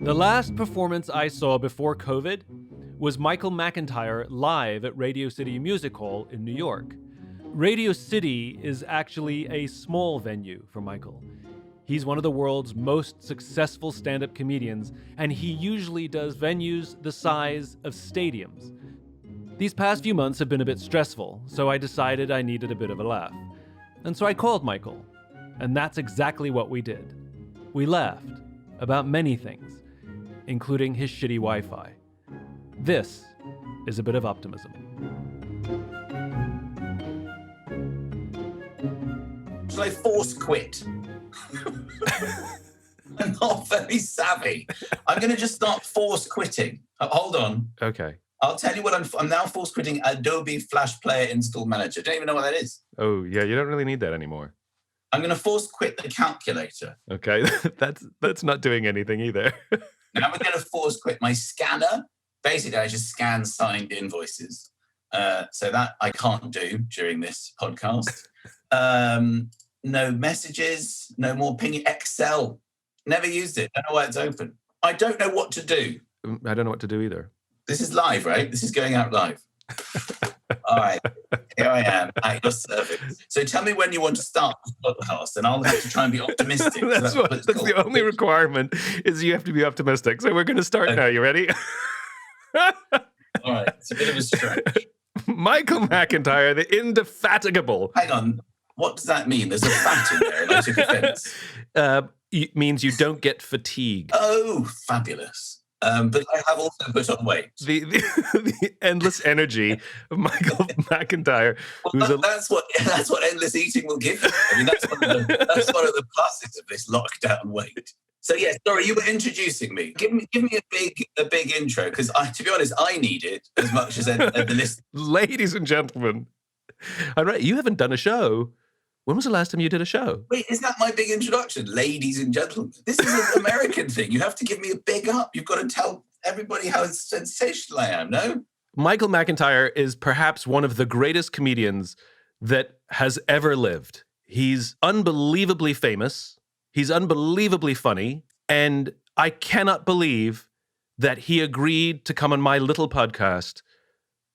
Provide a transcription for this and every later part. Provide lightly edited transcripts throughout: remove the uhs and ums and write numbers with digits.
The last performance I saw before COVID was Michael McIntyre live at Radio City Music Hall in New York. Radio City is actually a small venue for Michael. He's one of the world's most successful stand-up comedians, and he usually does venues the size of stadiums. These past few months have been a bit stressful, so I decided I needed a bit of a laugh. And so I called Michael, and that's exactly what we did. We laughed about many things, including his shitty Wi-Fi. This is A Bit of Optimism. Shall I force quit? I'm not very savvy. I'm going to just start force quitting. Hold on. Okay. I'll tell you what I'm now force quitting Adobe Flash Player Install Manager. Don't even know what that is. Oh, yeah, you don't really need that anymore. I'm going to force quit the calculator. Okay, that's not doing anything either. Now we're going to force quit my scanner. Basically, I just scan signed invoices. So that I can't do during this podcast. No messages, no more pinging. Excel. Never used it. Don't know why it's open. I don't know what to do. I don't know what to do either. This is live, right? This is going out live. All right. Here I am at your service. So tell me when you want to start the podcast, and I'll have to try and be optimistic. That's the only requirement is you have to be optimistic. So we're going to start now. You ready? All right. It's a bit of a stretch. Michael McIntyre, the indefatigable. Hang on. What does that mean? There's a fat in there, and I took offense. It means you don't get fatigue. Oh, fabulous. But I have also put on weight. The endless energy of Michael McIntyre. Well, that's what endless eating will give you. I mean, that's one of the pluses of this lockdown weight. So yeah, sorry, you were introducing me. Give me a big intro, because to be honest, I need it as much as the listeners. Ladies and gentlemen, all right, you haven't done a show. When was the last time you did a show? Wait, is that my big introduction? Ladies and gentlemen. This is an American thing. You have to give me a big up. You've got to tell everybody how sensational I am, no? Michael McIntyre is perhaps one of the greatest comedians that has ever lived. He's unbelievably famous. He's unbelievably funny. And I cannot believe that he agreed to come on my little podcast.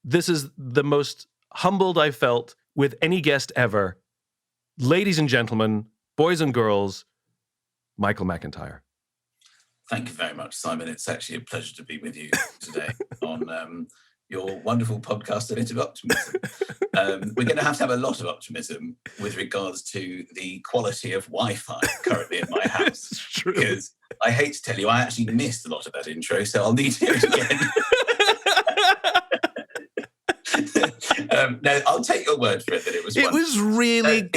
This is the most humbled I've felt with any guest ever. Ladies and gentlemen, boys and girls, Michael McIntyre. Thank you very much, Simon. It's actually a pleasure to be with you today on your wonderful podcast, A Bit of Optimism. We're going to have a lot of optimism with regards to the quality of Wi-Fi currently in my house. It's true. Because I hate to tell you, I actually missed a lot of that intro, so I'll need to hear it again. No, I'll take your word for it that it was wonderful. It was really,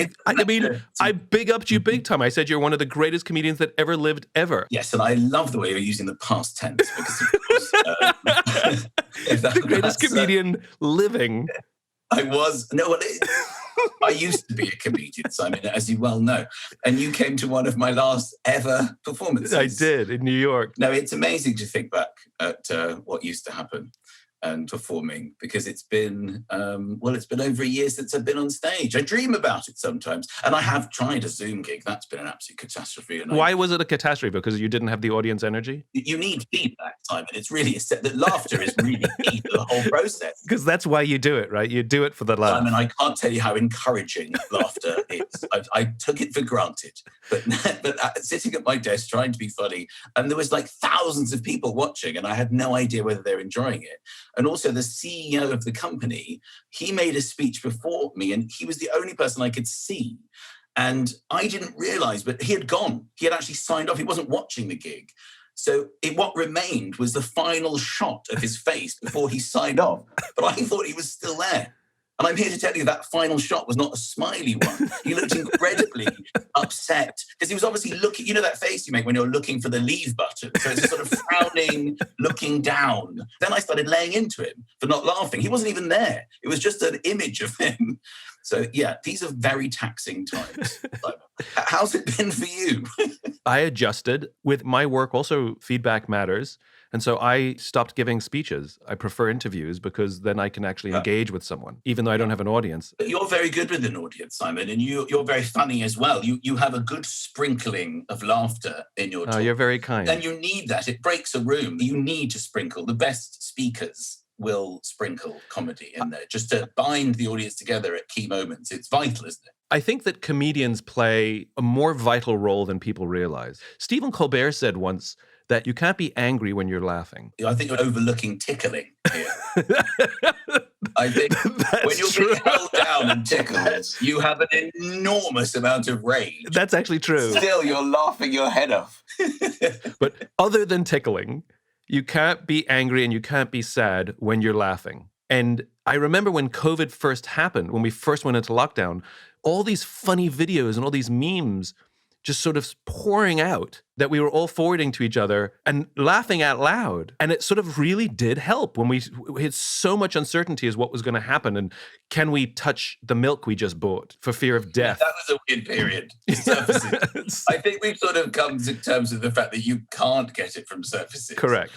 I big upped you big time. I said you're one of the greatest comedians that ever lived, ever. Yes, and I love the way you're using the past tense, because of course, the greatest comedian living. I used to be a comedian, Simon, as you well know. And you came to one of my last ever performances. I did, in New York. No, it's amazing to think back at what used to happen and performing, because it's been over a year since I've been on stage. I dream about it sometimes, and I have tried a Zoom gig. That's been an absolute catastrophe. And why was it a catastrophe? Because you didn't have the audience energy? You need feedback, Simon. It's really that laughter is really key to the whole process. Because that's why you do it, right? You do it for the laugh. Simon, I can't tell you how encouraging laughter is. I took it for granted, but sitting at my desk trying to be funny, and there was like thousands of people watching, and I had no idea whether they're enjoying it. And also the CEO of the company, he made a speech before me, and he was the only person I could see. And I didn't realize, but he had gone. He had actually signed off. He wasn't watching the gig. So what remained was the final shot of his face before he signed off. But I thought he was still there. And I'm here to tell you that final shot was not a smiley one. He looked incredibly upset, because he was obviously looking, you know that face you make when you're looking for the leave button. So it's a sort of frowning, looking down. Then I started laying into him for not laughing. He wasn't even there. It was just an image of him. So yeah, these are very taxing times. How's it been for you? I adjusted with my work. Also, feedback matters. And so I stopped giving speeches. I prefer interviews because then I can actually engage with someone, even though I don't have an audience. But you're very good with an audience, Simon, and you're very funny as well. You have a good sprinkling of laughter in your talk. You're very kind. And you need that. It breaks a room. You need to sprinkle. The best speakers will sprinkle comedy in there just to bind the audience together at key moments. It's vital, isn't it? I think that comedians play a more vital role than people realize. Stephen Colbert said once that you can't be angry when you're laughing. I think you're overlooking tickling here. I think That's when you're true. being held down and tickled, you have an enormous amount of rage. That's actually true. Still, you're laughing your head off. But other than tickling, you can't be angry and you can't be sad when you're laughing. And I remember when COVID first happened, when we first went into lockdown, all these funny videos and all these memes just sort of pouring out that we were all forwarding to each other and laughing out loud. And it sort of really did help when we had so much uncertainty as what was going to happen. And can we touch the milk we just bought for fear of death? That was a weird period. Surfaces. I think we've sort of come to terms with the fact that you can't get it from surfaces. Correct.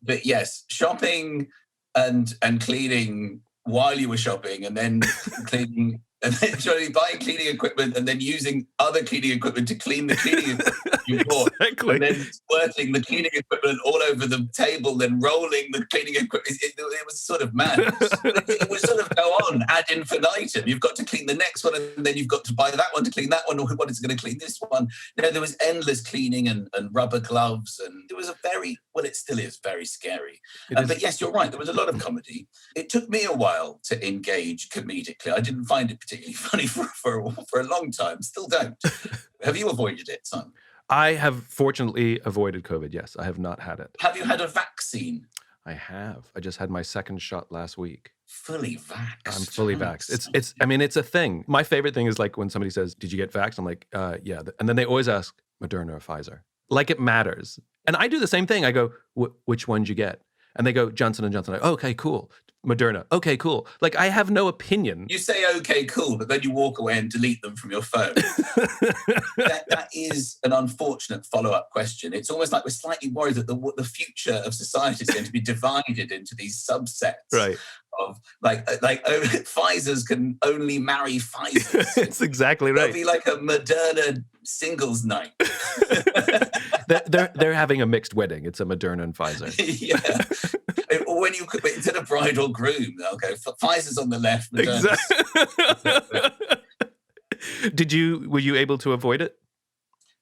But yes, shopping and cleaning while you were shopping, and then cleaning, and then buying cleaning equipment, and then using other cleaning equipment to clean the cleaning equipment you bought, Exactly. and then squirting the cleaning equipment all over the table, then rolling the cleaning equipment. It was sort of mad. It would sort of go on ad infinitum. You've got to clean the next one, and then you've got to buy that one to clean that one, or what is going to clean this one? There was endless cleaning and rubber gloves, and it was it still is very scary. But yes, you're right. There was a lot of comedy. It took me a while to engage comedically. I didn't find it particularly funny for a long time. Still don't. Have you avoided it, Simon? I have fortunately avoided COVID. Yes, I have not had it. Have you had a vaccine? I have. I just had my second shot last week. Fully vaxxed. I'm fully vaxxed. It's a thing. My favorite thing is like when somebody says, "Did you get vaxxed?" I'm like, yeah. And then they always ask, Moderna or Pfizer? Like it matters. And I do the same thing. I go, which one did you get? And they go, Johnson & Johnson. I go, okay, cool. Moderna. Okay, cool. Like I have no opinion. You say, okay, cool, but then you walk away and delete them from your phone. that is an unfortunate follow-up question. It's almost like we're slightly worried that the future of society is going to be divided into these subsets. Right. Of like Pfizer's can only marry Pfizer's. It's exactly right. There'll be like a Moderna singles night. They're having a mixed wedding. It's a Moderna and Pfizer. Yeah. Or when you could, instead of bride or groom, they'll go Pfizer's on the left. Exactly. Were you able to avoid it?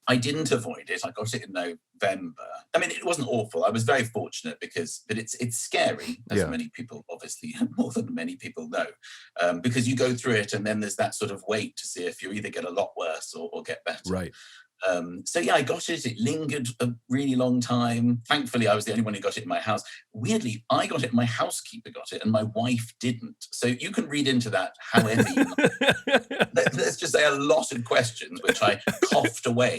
I didn't avoid it. I got it in November. I mean, it wasn't awful. I was very fortunate but it's scary, as many people, obviously, more than many people know, because you go through it and then there's that sort of wait to see if you either get a lot worse or get better. Right. So yeah, I got it. It lingered a really long time. Thankfully, I was the only one who got it in my house. Weirdly, I got it, my housekeeper got it, and my wife didn't. So you can read into that however you like. Let's just say a lot of questions, which I coughed away.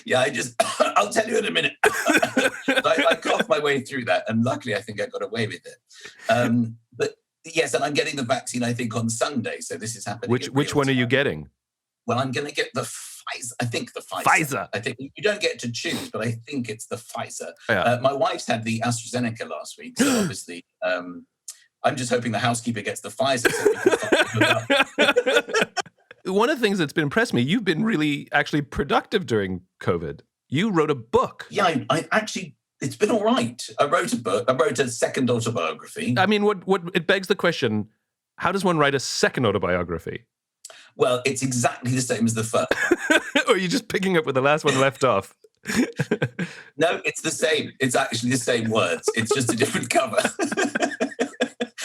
Yeah, I'll tell you in a minute. I coughed my way through that, and luckily I think I got away with it. But yes, and I'm getting the vaccine, I think, on Sunday. So this is happening. Which one are you getting? Well, I'm going to get the Pfizer. I think the Pfizer. Pfizer. I think you don't get to choose, but I think it's the Pfizer. Yeah. My wife's had the AstraZeneca last week, so obviously I'm just hoping the housekeeper gets the Pfizer. So we can One of the things that's been impressed me, you've been really actually productive during COVID. You wrote a book. Yeah, I actually. It's been all right. I wrote a book. I wrote a second autobiography. I mean, what it begs the question, how does one write a second autobiography? Well, it's exactly the same as the first. Or are you just picking up where the last one left off? No, it's the same. It's actually the same words. It's just a different cover.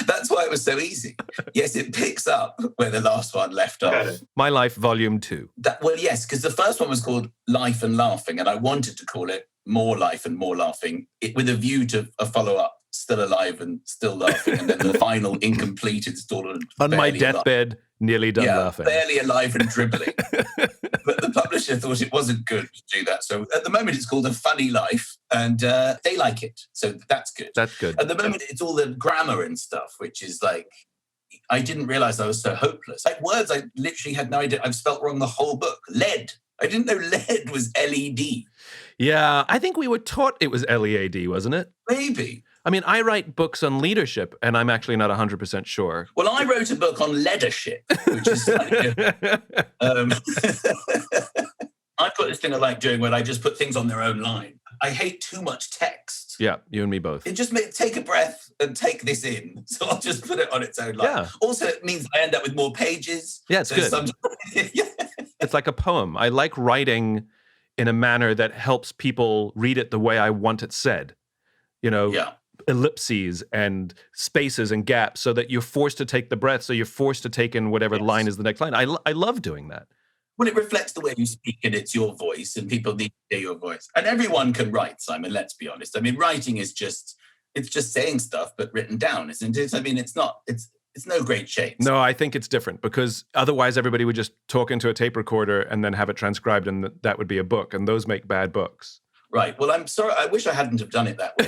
That's why it was so easy. Yes, it picks up where the last one left off. My Life, Volume 2. Well, yes, because the first one was called Life and Laughing, and I wanted to call it More Life and More Laughing, with a view to a follow-up, Still Alive and Still Laughing, and then the final incomplete installment. On my deathbed, nearly done laughing. Barely alive and dribbling. But the publisher thought it wasn't good to do that. So at the moment it's called A Funny Life, and they like it. So that's good. That's good. At the moment it's all the grammar and stuff, which is like, I didn't realize I was so hopeless. Like words I literally had no idea. I've spelt wrong the whole book. Lead. I didn't know LED was LED. Yeah, I think we were taught it was LEAD, wasn't it? Maybe. I mean, I write books on leadership, and I'm actually not 100% sure. Well, I wrote a book on leadership, which is slightly different. I've got this thing I like doing where I just put things on their own line. I hate too much text. Yeah, you and me both. It just makes take a breath and take this in. So I'll just put it on its own line. Yeah. Also, it means I end up with more pages. Yeah, it's good. Yeah. It's like a poem. I like writing in a manner that helps people read it the way I want it said. Yeah. Ellipses and spaces and gaps so that you're forced to take the breath, so you're forced to take in whatever line is the next line. I love doing that. Well, it reflects the way you speak, and it's your voice, and people need to hear your voice. And everyone can write, Simon, let's be honest. I mean, writing is just saying stuff, but written down, isn't it? I mean, it's no great change. No, I think it's different, because otherwise everybody would just talk into a tape recorder and then have it transcribed, and that would be a book, and those make bad books. Right. Well, I'm sorry. I wish I hadn't have done it that way.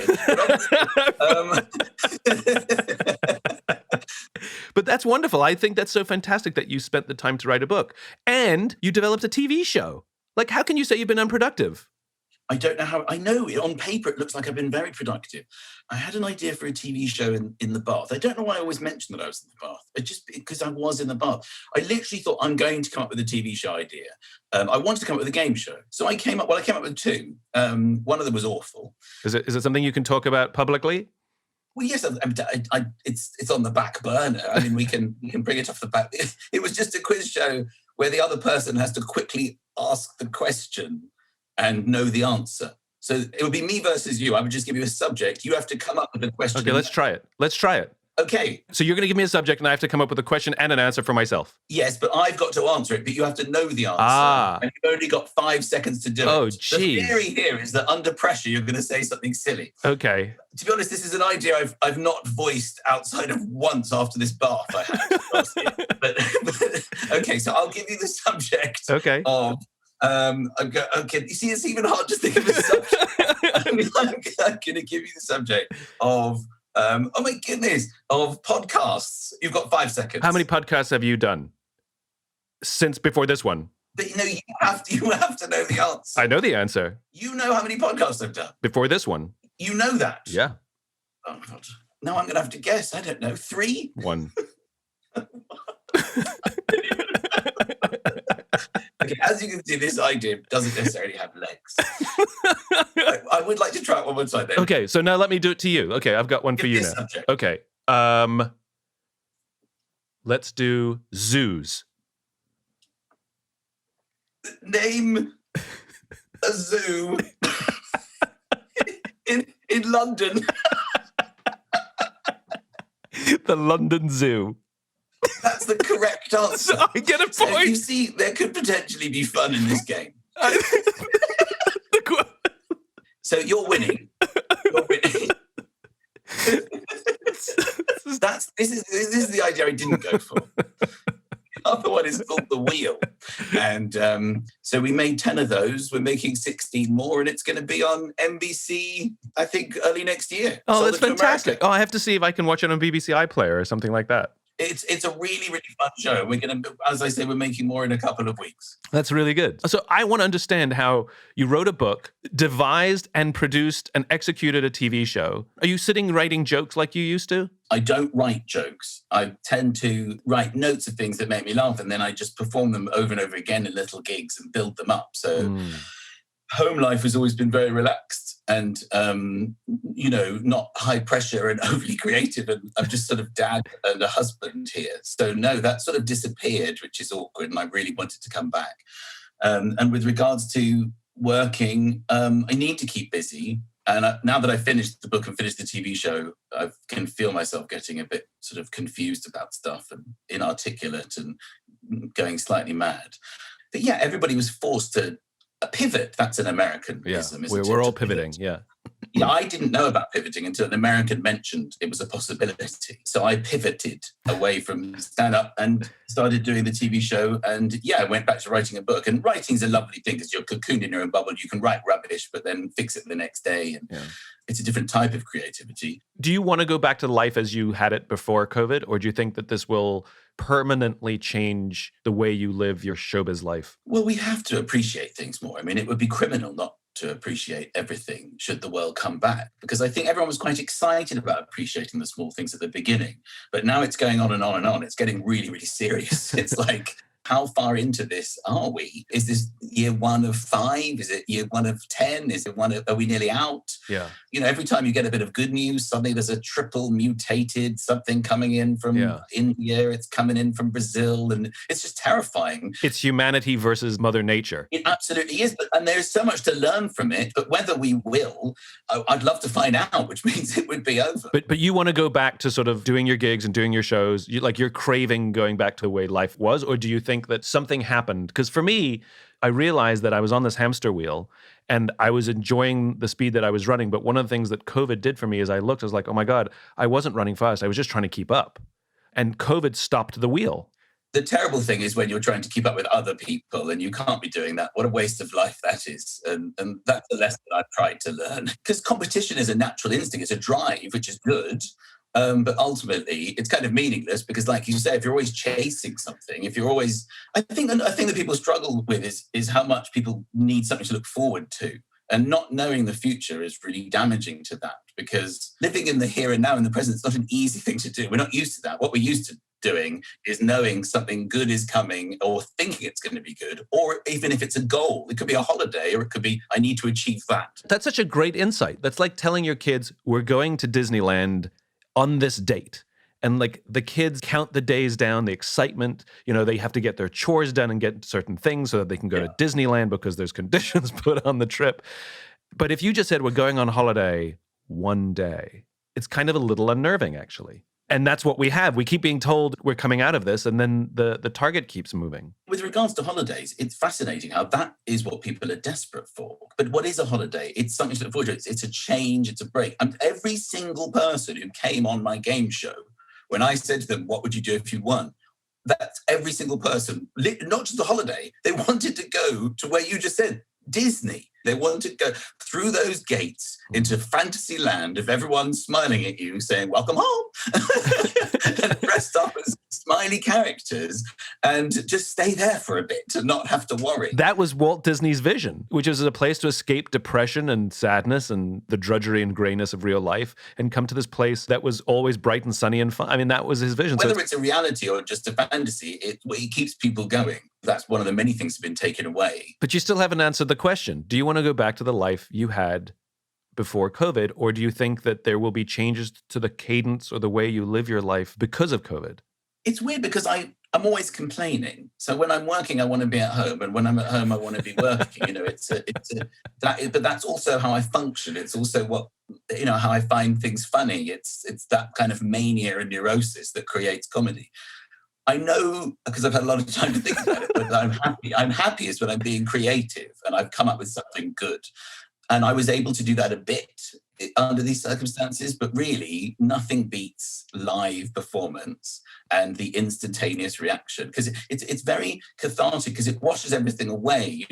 But that's wonderful. I think that's so fantastic that you spent the time to write a book. And you developed a TV show. Like, how can you say you've been unproductive? I don't know how. I know on paper it looks like I've been very productive. I had an idea for a TV show in the bath. I don't know why I always mention that I was in the bath. It just because I was in the bath. I literally thought I'm going to come up with a TV show idea. I wanted to come up with a game show. So I came up with two. One of them was awful. Is it something you can talk about publicly? Well, yes, it's on the back burner. I mean, we can bring it off the back. It was just a quiz show where the other person has to quickly ask the question and know the answer. So it would be me versus you. I would just give you a subject. You have to come up with a question. Okay, let's try it. Okay. So you're going to give me a subject and I have to come up with a question and an answer for myself. Yes, but I've got to answer it, but you have to know the answer. And you've only got 5 seconds to do it. Oh, geez. The theory here is that under pressure, you're going to say something silly. Okay. To be honest, this is an idea I've not voiced outside of once after this bath I had last year. But okay, so I'll give you the subject of... okay, you see, it's even hard to think of a subject. I'm going to give you the subject of... oh my goodness, of podcasts. You've got 5 seconds. How many podcasts have you done since before this one? But you have to know the answer. I know the answer. You know how many podcasts I've done. Before this one. You know that. Yeah. Oh God. Now I'm going to have to guess. I don't know. 3? 1. Okay, as you can see, this idea doesn't necessarily have legs. I would like to try it one more time then. Okay, so now let me do it to you. Okay, I've got one for you now. Subject. Okay. Let's do zoos. Name a zoo in London. The London Zoo. That's the correct answer. I get a point. So you see, there could potentially be fun in this game. So you're winning. This is the idea I didn't go for. The other one is called The Wheel. And so we made 10 of those. We're making 16 more, and it's going to be on NBC, I think, early next year. Oh, that's fantastic. Oh, I have to see if I can watch it on BBC iPlayer or something like that. It's a really, really fun show. We're going to, as I say, we're making more in a couple of weeks. That's really good. So I want to understand how you wrote a book, devised and produced and executed a TV show. Are you sitting writing jokes like you used to? I don't write jokes. I tend to write notes of things that make me laugh, and then I just perform them over and over again in little gigs and build them up. So home life has always been very relaxed and, not high pressure and overly creative. And I'm just sort of dad and a husband here. So no, that sort of disappeared, which is awkward. And I really wanted to come back. And with regards to working, I need to keep busy. And now that I've finished the book and finished the TV show, I can feel myself getting a bit sort of confused about stuff and inarticulate and going slightly mad. But yeah, everybody was forced to pivot. That's an Americanism. Yeah, we're all pivoting. Yeah. Yeah, I didn't know about pivoting until an American mentioned it was a possibility. So I pivoted away from stand-up and started doing the TV show. And yeah, I went back to writing a book. And writing's a lovely thing because you're cocooned in your own bubble. You can write rubbish, but then fix it the next day. And it's a different type of creativity. Do you want to go back to life as you had it before COVID? Or do you think that this will permanently change the way you live your showbiz life? Well, we have to appreciate things more. I mean, it would be criminal not to appreciate everything should the world come back, because I think everyone was quite excited about appreciating the small things at the beginning, but now it's going on and on and on. It's getting really, really serious. It's like, how far into this are we? Is this year 1 of 5? Is it year 1 of 10? Are we nearly out? Yeah. Every time you get a bit of good news, suddenly there's a triple mutated something coming in from India. It's coming in from Brazil. And it's just terrifying. It's humanity versus Mother Nature. It absolutely is. And there's so much to learn from it. But whether we will, I'd love to find out, which means it would be over. But you want to go back to sort of doing your gigs and doing your shows? You're craving going back to the way life was? Or do you think that something happened? Because for me, I realized that I was on this hamster wheel and I was enjoying the speed that I was running. But one of the things that COVID did for me is I was like, oh my God, I wasn't running fast. I was just trying to keep up. And COVID stopped the wheel. The terrible thing is when you're trying to keep up with other people and you can't be doing that. What a waste of life that is. And that's the lesson I've tried to learn. Because competition is a natural instinct. It's a drive, which is good. But ultimately, it's kind of meaningless because, like you say, if you're always chasing something, I think that people struggle with is how much people need something to look forward to. And not knowing the future is really damaging to that, because living in the here and now in the present is not an easy thing to do. We're not used to that. What we're used to doing is knowing something good is coming, or thinking it's going to be good, or even if it's a goal, it could be a holiday, or it could be, I need to achieve that. That's such a great insight. That's like telling your kids, we're going to Disneyland on this date. And like the kids count the days down, the excitement, they have to get their chores done and get certain things so that they can go to Disneyland because there's conditions put on the trip. But if you just said we're going on holiday one day, it's kind of a little unnerving, actually. And that's what we have. We keep being told we're coming out of this, and then the target keeps moving. With regards to holidays, it's fascinating how that is what people are desperate for. But what is a holiday? It's something to look forward to. It's a change. It's a break. And every single person who came on my game show, when I said to them, what would you do if you won? That's every single person, not just a holiday. They wanted to go to where you just said, Disney. They wanted to go through those gates into fantasy land of everyone smiling at you, saying, welcome home, and dressed up as smiley characters, and just stay there for a bit to not have to worry. That was Walt Disney's vision, which was a place to escape depression and sadness and the drudgery and grayness of real life and come to this place that was always bright and sunny and fun. I mean, that was his vision. Whether it's a reality or just a fantasy, it keeps people going. That's one of the many things that have been taken away. But you still haven't answered the question. Do you want to go back to the life you had before COVID, or do you think that there will be changes to the cadence or the way you live your life because of COVID? It's weird because I'm always complaining. So when I'm working, I want to be at home, and when I'm at home, I want to be working. But that's also how I function. It's also what how I find things funny. It's that kind of mania and neurosis that creates comedy. I know, because I've had a lot of time to think about it, but I'm happy. I'm happiest when I'm being creative and I've come up with something good. And I was able to do that a bit under these circumstances, but really nothing beats live performance and the instantaneous reaction, because it's very cathartic, because it washes everything away.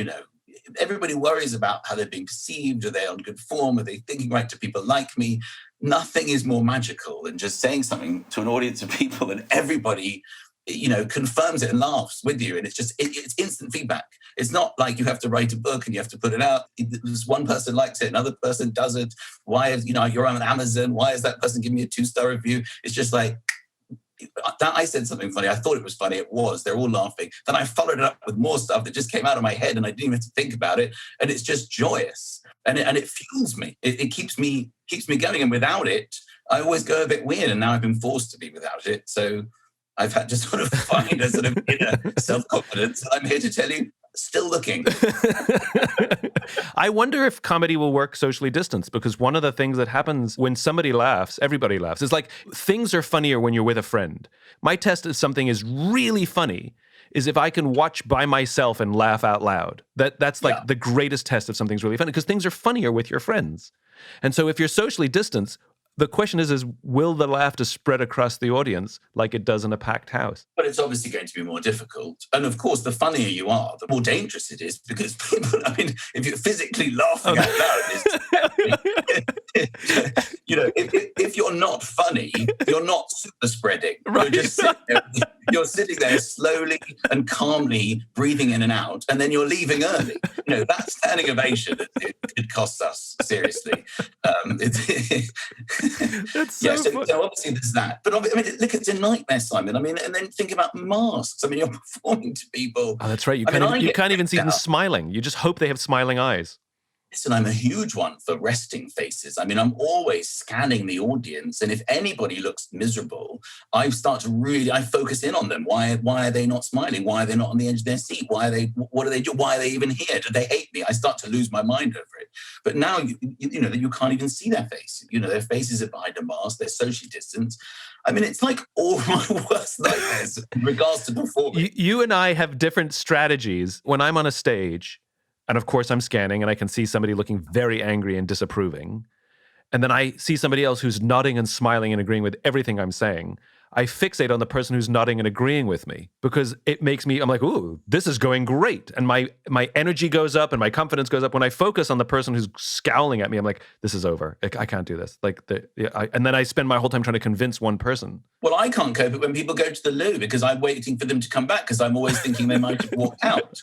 Everybody worries about how they're being perceived. Are they on good form? Are they thinking right? Do people like me? Nothing is more magical than just saying something to an audience of people and everybody confirms it and laughs with you. And it's just, it's instant feedback. It's not like you have to write a book and you have to put it out. There's one person likes it, another person doesn't. Why is, you're on Amazon. Why is that person giving me a 2-star review? It's just like, that I said something funny. I thought it was funny. It was. They're all laughing. Then I followed it up with more stuff that just came out of my head and I didn't even have to think about it. And it's just joyous. And it fuels me. It keeps me going. And without it, I always go a bit weird. And now I've been forced to be without it. So I've had to sort of find a sort of inner self-confidence. I'm here to tell you, still looking. I wonder if comedy will work socially distanced, because one of the things that happens when somebody laughs, everybody laughs. It's like things are funnier when you're with a friend. My test if something is really funny is if I can watch by myself and laugh out loud. That's like the greatest test if something's really funny, because things are funnier with your friends. And so if you're socially distanced, The question is will the laughter spread across the audience like it does in a packed house? But it's obviously going to be more difficult. And of course, the funnier you are, the more dangerous it is, because people, I mean, if you're physically laughing out loud, if you're not funny, you're not super spreading. Right. You're sitting there slowly and calmly breathing in and out, and then you're leaving early. That standing ovation, it costs us, seriously. That's so funny. So obviously there's that. But I mean, look, it's a nightmare, Simon. I mean, and then think about masks. I mean, you're performing to people. Oh, that's right. You can't even see them smiling. You just hope they have smiling eyes. Listen, I'm a huge one for resting faces. I mean, I'm always scanning the audience. And if anybody looks miserable, I focus in on them. Why are they not smiling? Why are they not on the edge of their seat? What do they do? Why are they even here? Do they hate me? I start to lose my mind over it. But now, you can't even see their face. Their faces are behind a mask. They're socially distanced. I mean, it's like all my worst nightmares in regards to performing. You and I have different strategies. When I'm on a stage, and of course I'm scanning and I can see somebody looking very angry and disapproving, and then I see somebody else who's nodding and smiling and agreeing with everything I'm saying, I fixate on the person who's nodding and agreeing with me because it makes me, I'm like, ooh, this is going great. And my energy goes up and my confidence goes up. When I focus on the person who's scowling at me, I'm like, this is over. I can't do this. And then I spend my whole time trying to convince one person. Well, I can't cope when people go to the loo because I'm waiting for them to come back because I'm always thinking they might have walked out.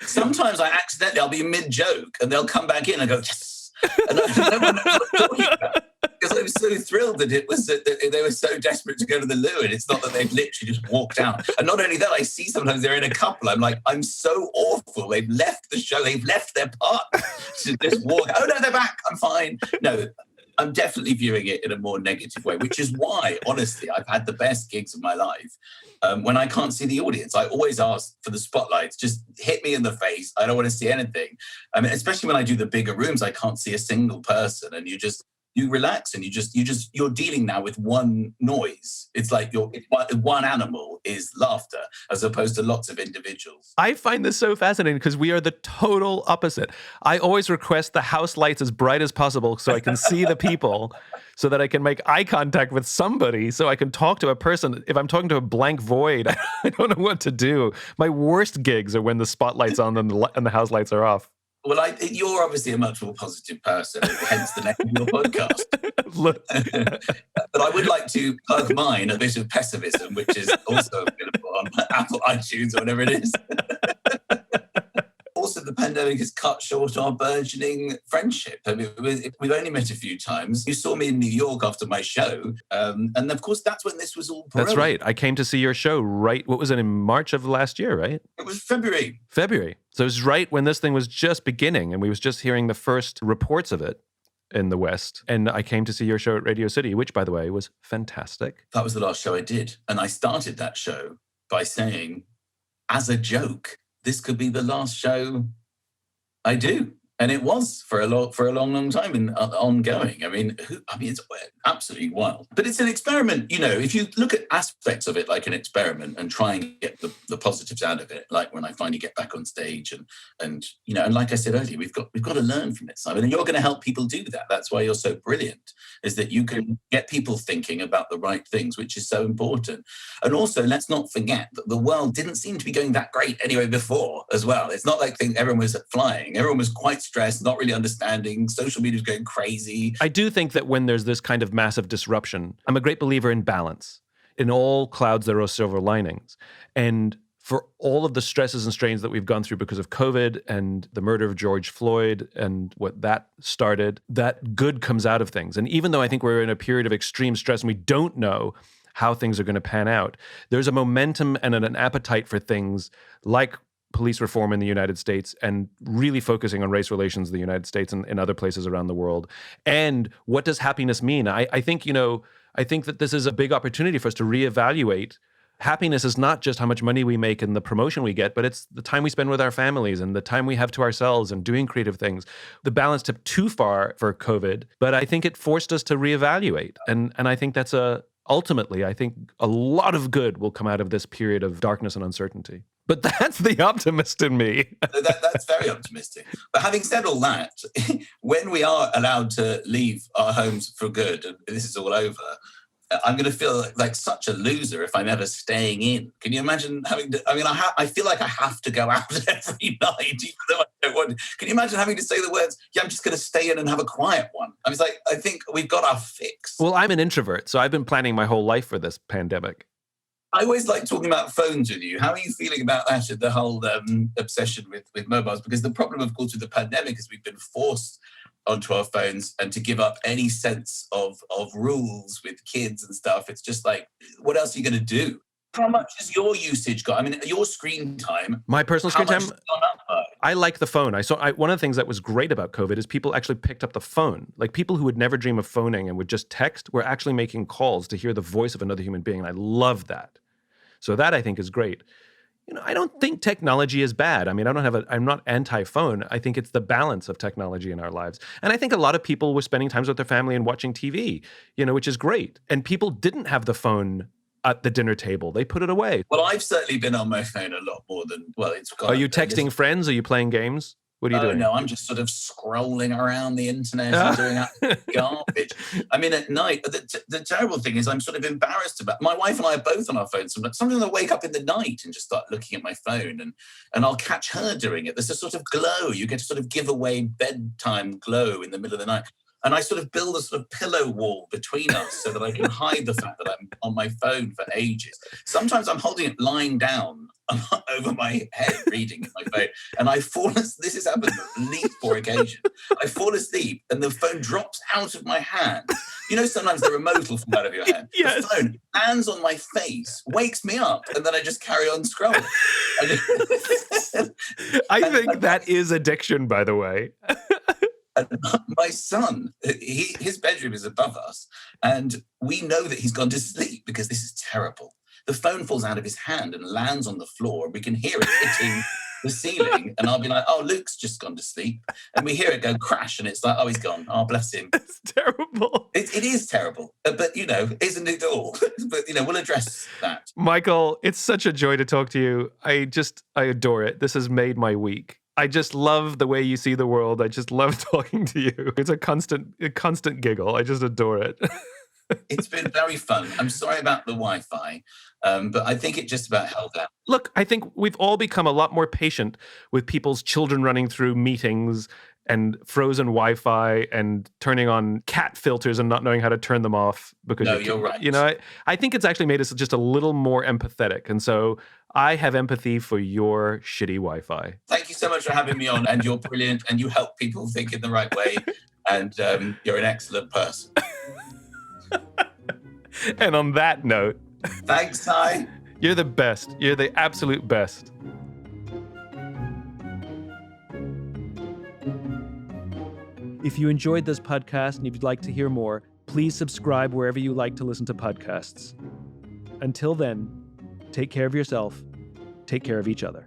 Sometimes I'll be mid-joke and they'll come back in and go, yes. And I don't know what I'm talking about. Because I was so thrilled that they were so desperate to go to the loo, and it's not that they've literally just walked out. And not only that, I see sometimes they're in a couple. I'm like, I'm so awful. They've left the show. They've left their partner to just walk. Oh no, they're back. I'm fine. No, I'm definitely viewing it in a more negative way, which is why, honestly, I've had the best gigs of my life. When I can't see the audience, I always ask for the spotlights. Just hit me in the face. I don't want to see anything. I mean, especially when I do the bigger rooms, I can't see a single person, and you relax and you're dealing now with one noise. It's like one animal is laughter as opposed to lots of individuals. I find this so fascinating because we are the total opposite. I always request the house lights as bright as possible so I can see the people, so that I can make eye contact with somebody, so I can talk to a person. If I'm talking to a blank void, I don't know what to do. My worst gigs are when the spotlight's on and the house lights are off. Well, you're obviously a much more positive person, hence the name of your podcast. But I would like to plug mine, A Bit of Pessimism, which is also available on Apple iTunes or whatever it is. Also, the pandemic has cut short our burgeoning friendship. I mean, we've only met a few times. You saw me in New York after my show. And of course, that's when this was all brewing. That's right. I came to see your show what was it, in March of last year, right? It was February. So it was right when this thing was just beginning, and we was just hearing the first reports of it in the West. And I came to see your show at Radio City, which, by the way, was fantastic. That was the last show I did. And I started that show by saying, as a joke, this could be the last show I do. And it was for a long time and ongoing. I mean, it's absolutely wild. But it's an experiment. If you look at aspects of it like an experiment and try and get the positives out of it, like when I finally get back on stage and like I said earlier, we've got to learn from it, Simon. And you're going to help people do that. That's why you're so brilliant, is that you can get people thinking about the right things, which is so important. And also, let's not forget that the world didn't seem to be going that great anyway before as well. It's not like everyone was flying. Everyone was quite stressed, not really understanding. Social media is going crazy. I do think that when there's this kind of massive disruption, I'm a great believer in balance. In all clouds, there are silver linings. And for all of the stresses and strains that we've gone through because of COVID and the murder of George Floyd and what that started, that good comes out of things. And even though I think we're in a period of extreme stress and we don't know how things are going to pan out, there's a momentum and an appetite for things like police reform in the United States and really focusing on race relations in the United States and in other places around the world. And what does happiness mean? I think that this is a big opportunity for us to reevaluate. Happiness is not just how much money we make and the promotion we get, but it's the time we spend with our families and the time we have to ourselves and doing creative things. The balance tipped too far for COVID, but I think it forced us to reevaluate. And I think ultimately, I think a lot of good will come out of this period of darkness and uncertainty. But that's the optimist in me. That's very optimistic. But having said all that, when we are allowed to leave our homes for good, and this is all over, I'm going to feel like such a loser if I'm ever staying in. Can you imagine having to? I mean, I feel like I have to go out every night, even though I don't want to. Can you imagine having to say the words, yeah, I'm just going to stay in and have a quiet one? I was like, I think we've got our fix. Well, I'm an introvert, so I've been planning my whole life for this pandemic. I always like talking about phones with you. How are you feeling about that and the whole obsession with mobiles? Because the problem, of course, with the pandemic is we've been forced onto our phones and to give up any sense of rules with kids and stuff. It's just like, what else are you going to do? How much has your usage got? I mean, your screen time. My personal screen time? Up? I like the phone. One of the things that was great about COVID is people actually picked up the phone. Like people who would never dream of phoning and would just text were actually making calls to hear the voice of another human being. And I love that. So that I think is great. I don't think technology is bad. I mean, I'm not anti-phone. I think it's the balance of technology in our lives. And I think a lot of people were spending times with their family and watching TV, which is great. And people didn't have the phone at the dinner table. They put it away. Well, I've certainly been on my phone a lot more than, it's got. Are you texting friends? Are you playing games? What are you doing? No, I'm just sort of scrolling around the internet and doing that garbage. I mean, at night, the terrible thing is I'm sort of embarrassed about. My wife and I are both on our phones. Sometimes I wake up in the night and just start looking at my phone, and I'll catch her doing it. There's a sort of glow. You get to sort of give away bedtime glow in the middle of the night. And I sort of build a sort of pillow wall between us so that I can hide the fact that I'm on my phone for ages. Sometimes I'm holding it lying down over my head reading my phone, and I fall asleep. This has happened at least 4 occasions. I fall asleep and the phone drops out of my hand. Sometimes the remote will fall out of your hand. Yes. The phone lands on my face, wakes me up, and then I just carry on scrolling. I think that is addiction, by the way. And my son, his bedroom is above us, and we know that he's gone to sleep because this is terrible. The phone falls out of his hand and lands on the floor. We can hear it hitting the ceiling, and I'll be like, oh, Luke's just gone to sleep. And we hear it go crash, and it's like, oh, he's gone. Oh, bless him. It's terrible. It is terrible. But, isn't it all? But, we'll address that. Michael, it's such a joy to talk to you. I adore it. This has made my week. I just love the way you see the world. I just love talking to you. It's a constant giggle. I just adore it. It's been very fun. I'm sorry about the Wi-Fi, but I think it just about held out. Look, I think we've all become a lot more patient with people's children running through meetings and frozen Wi-Fi and turning on cat filters and not knowing how to turn them off. Because you're right. I think it's actually made us just a little more empathetic. And so I have empathy for your shitty Wi-Fi. Thank you so much for having me on, and you're brilliant, and you help people think in the right way, and you're an excellent person. And on that note, thanks, Ty. You're the best. You're the absolute best. If you enjoyed this podcast and if you'd like to hear more, please subscribe wherever you like to listen to podcasts. Until then, take care of yourself. Take care of each other.